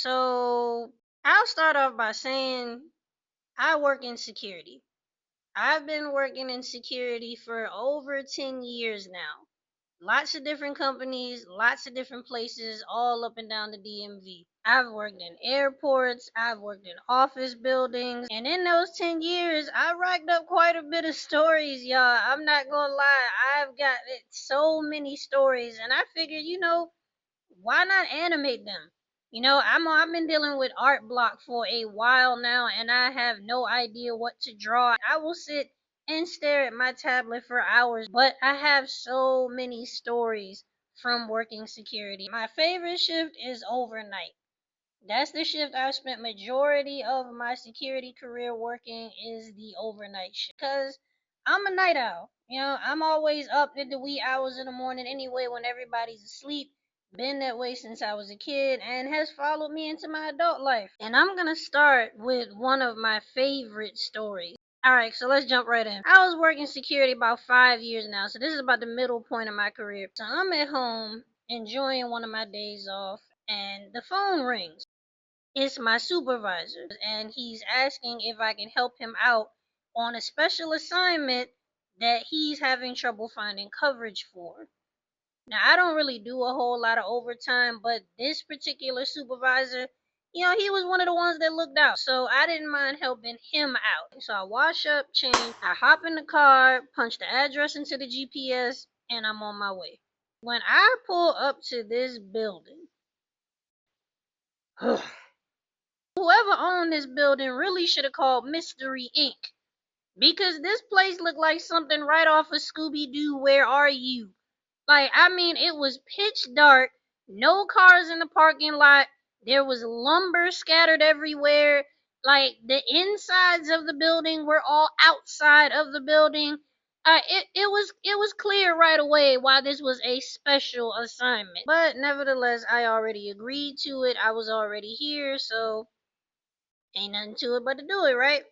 So I'll start off by saying I work in security. I've been working in security for over 10 years now. Lots of different companies, lots of different places, all up and down the DMV. I've worked in airports, I've worked in office buildings, and in those 10 years, I racked up quite a bit of stories, y'all. I'm not gonna lie, I've got so many stories, and I figured, why not animate them? I've been dealing with art block for a while now and I have no idea what to draw. I will sit and stare at my tablet for hours, but I have so many stories from working security. My favorite shift is overnight. That's the shift I've spent majority of my security career working is the overnight shift. Cause I'm a night owl. I'm always up in the wee hours in the morning anyway when everybody's asleep. Been that way since I was a kid and has followed me into my adult life. And I'm gonna start with one of my favorite stories. Alright, so let's jump right in. I was working security about 5 years now, so this is about the middle point of my career. So I'm at home enjoying one of my days off and the phone rings. It's my supervisor, and he's asking if I can help him out on a special assignment that he's having trouble finding coverage for. Now, I don't really do a whole lot of overtime, but this particular supervisor, he was one of the ones that looked out, so I didn't mind helping him out. So I wash up, change, I hop in the car, punch the address into the GPS, and I'm on my way. When I pull up to this building, whoever owned this building really should have called Mystery Inc. Because this place looked like something right off of Scooby Doo. Where are you? Like, I mean, it was pitch dark, no cars in the parking lot, there was lumber scattered everywhere. Like, the insides of the building were all outside of the building. It was clear right away why this was a special assignment. But nevertheless, I already agreed to it. I was already here, so ain't nothing to it but to do it, right?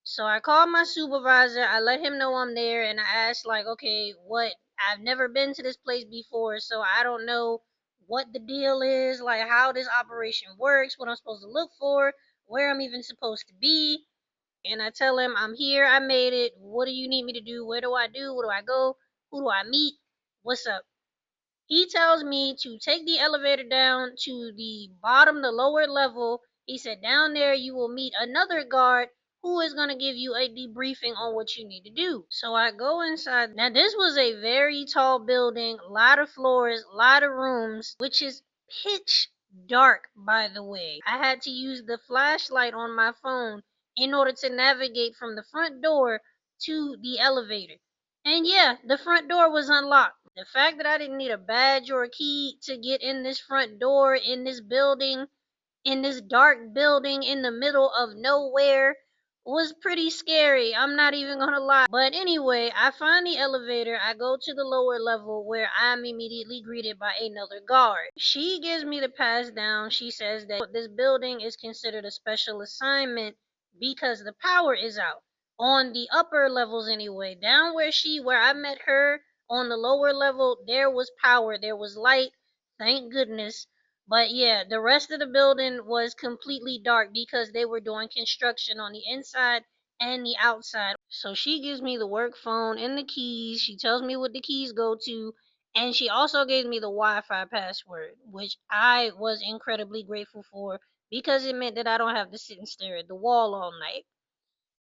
So I called my supervisor, I let him know I'm there, and I asked, like, okay, what? I've never been to this place before, so I don't know what the deal is, like how this operation works, what I'm supposed to look for, where I'm even supposed to be. And I tell him, I'm here, I made it. What do you need me to do? Where do I do? Where do I go? Who do I meet? What's up? He tells me to take the elevator down to the bottom, the lower level. He said, down there you will meet another guard who is going to give you a debriefing on what you need to do. So I go inside. Now, this was a very tall building, a lot of floors, a lot of rooms, which is pitch dark, by the way. I had to use the flashlight on my phone in order to navigate from the front door to the elevator. And yeah, the front door was unlocked. The fact that I didn't need a badge or a key to get in this front door, in this building, in this dark building in the middle of nowhere, was pretty scary. I'm not even gonna lie. But anyway, I find the elevator. I go to the lower level where I'm immediately greeted by another guard. She gives me the pass down. She says that this building is considered a special assignment because the power is out. On the upper levels anyway. Down where I met her on the lower level, there was power, there was light, thank goodness. But yeah, the rest of the building was completely dark because they were doing construction on the inside and the outside. So she gives me the work phone and the keys. She tells me what the keys go to. And she also gave me the Wi-Fi password, which I was incredibly grateful for because it meant that I don't have to sit and stare at the wall all night.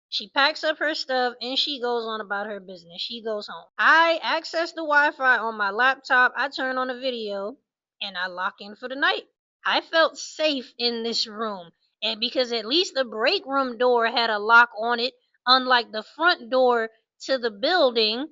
She packs up her stuff and she goes on about her business. She goes home. I access the Wi-Fi on my laptop. I turn on a video and I lock in for the night. I felt safe in this room. And because at least the break room door had a lock on it, unlike the front door to the building,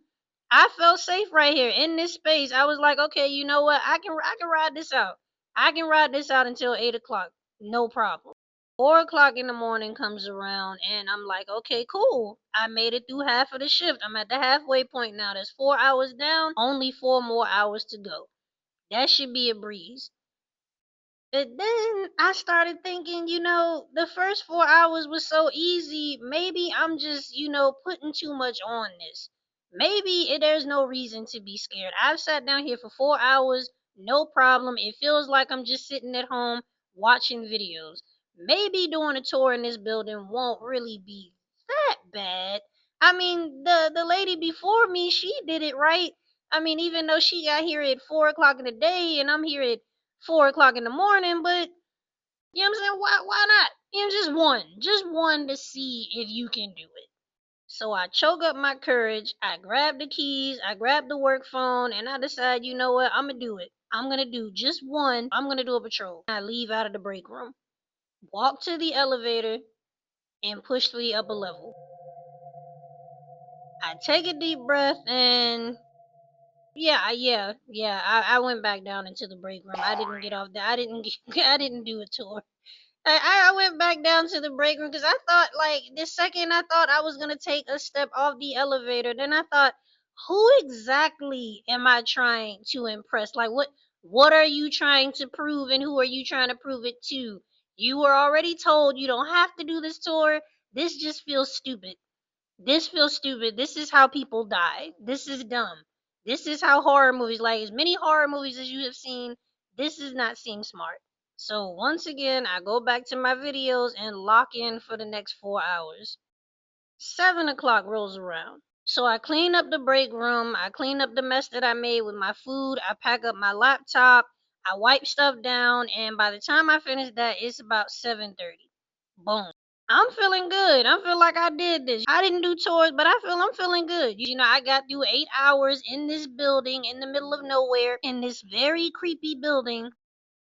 I felt safe right here in this space. I was like, okay, you know what? I can ride this out. I can ride this out until 8 o'clock. No problem. 4 o'clock in the morning comes around and I'm like, okay, cool. I made it through half of the shift. I'm at the halfway point now. There's 4 hours down, only 4 more hours to go. That should be a breeze. But then I started thinking, the first 4 hours was so easy. Maybe I'm just, putting too much on this. Maybe there's no reason to be scared. I've sat down here for 4 hours, no problem. It feels like I'm just sitting at home watching videos. Maybe doing a tour in this building won't really be that bad. I mean, the lady before me, she did it right. I mean, even though she got here at 4 o'clock in the day and I'm here at 4 o'clock in the morning, but you know what I'm saying? Why not? You know, just one to see if you can do it. So I choke up my courage. I grab the keys, I grab the work phone, and I decide, you know what? I'm gonna do it. I'm gonna do just one. I'm gonna do a patrol. I leave out of the break room, walk to the elevator, and push to the upper level. I take a deep breath and I went back down into the break room. I didn't get off there. I didn't do a tour. I went back down to the break room because I thought, like, the second I thought I was gonna take a step off the elevator, then I thought, who exactly am I trying to impress? Like, what are you trying to prove, and who are you trying to prove it to? You were already told you don't have to do this tour. This just feels stupid. This feels stupid. This is how people die. This is dumb. This is how horror movies, like as many horror movies as you have seen, this is not seem smart. So once again, I go back to my videos and lock in for the next 4 hours. 7 o'clock rolls around. So I clean up the break room. I clean up the mess that I made with my food. I pack up my laptop. I wipe stuff down. And by the time I finish that, it's about 7:30. Boom. I'm feeling good. I feel like I did this. I didn't do tours, but I'm feeling good. You know, I got through 8 hours in this building in the middle of nowhere in this very creepy building,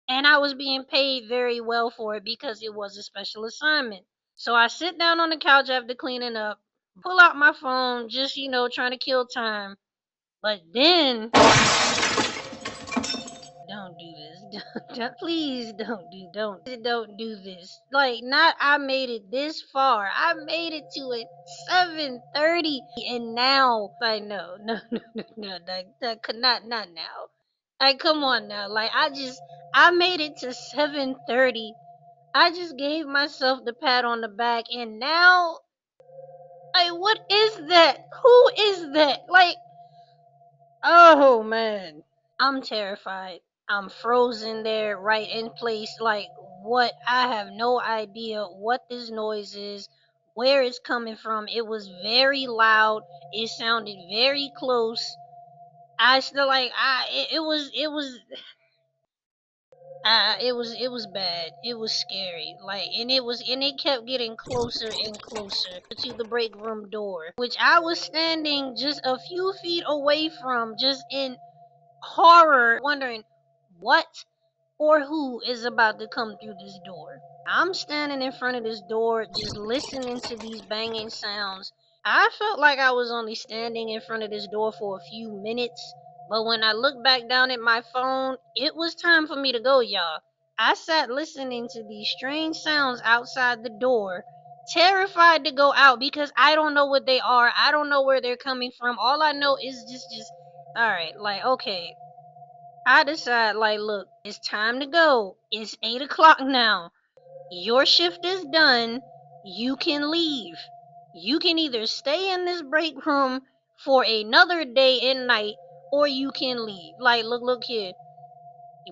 and I was being paid very well for it because it was a special assignment. So I sit down on the couch after cleaning up, pull out my phone, just, trying to kill time. But then, don't do this. Please don't do this. Like, not I made it this far. I made it to it 7:30, and now, like, no, that could not now. Like, come on now. Like, I made it to 7:30. I just gave myself the pat on the back, and now, like, what is that? Who is that? Like, oh man. I'm terrified. I'm frozen there, right in place. Like, what? I have no idea what this noise is, where it's coming from. It was very loud. It sounded very close. I still like. It was bad. It was scary. Like, and it kept getting closer and closer to the break room door, which I was standing just a few feet away from, just in horror, wondering what or who is about to come through this door. I'm standing in front of this door, just listening to these banging sounds. I felt like I was only standing in front of this door for a few minutes, but when I looked back down at my phone, it was time for me to go, y'all. I sat listening to these strange sounds outside the door, terrified to go out because I don't know what they are. I don't know where they're coming from. All I know is just all right, like, okay, I decide, like, look, it's time to go. It's 8 o'clock now. Your shift is done. You can leave. You can either stay in this break room for another day and night, or you can leave. Like, look here.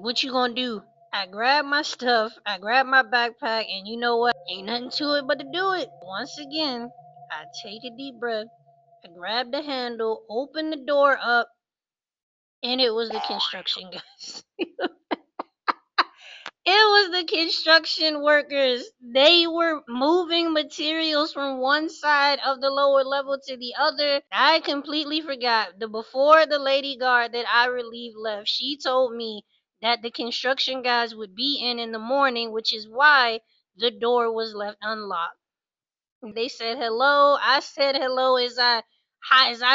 What you gonna do? I grab my stuff, I grab my backpack, and you know what? Ain't nothing to it but to do it. Once again, I take a deep breath. I grab the handle, open the door up, and it was the construction guys. It was the construction workers. They were moving materials from one side of the lower level to the other. I completely forgot. Before the lady guard that I relieved left, she told me that the construction guys would be in the morning, which is why the door was left unlocked. They said hello. I said hello as I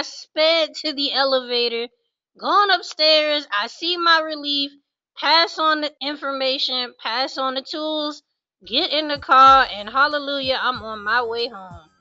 sped to the elevator. Going upstairs, I see my relief, pass on the information, pass on the tools, get in the car, and hallelujah, I'm on my way home.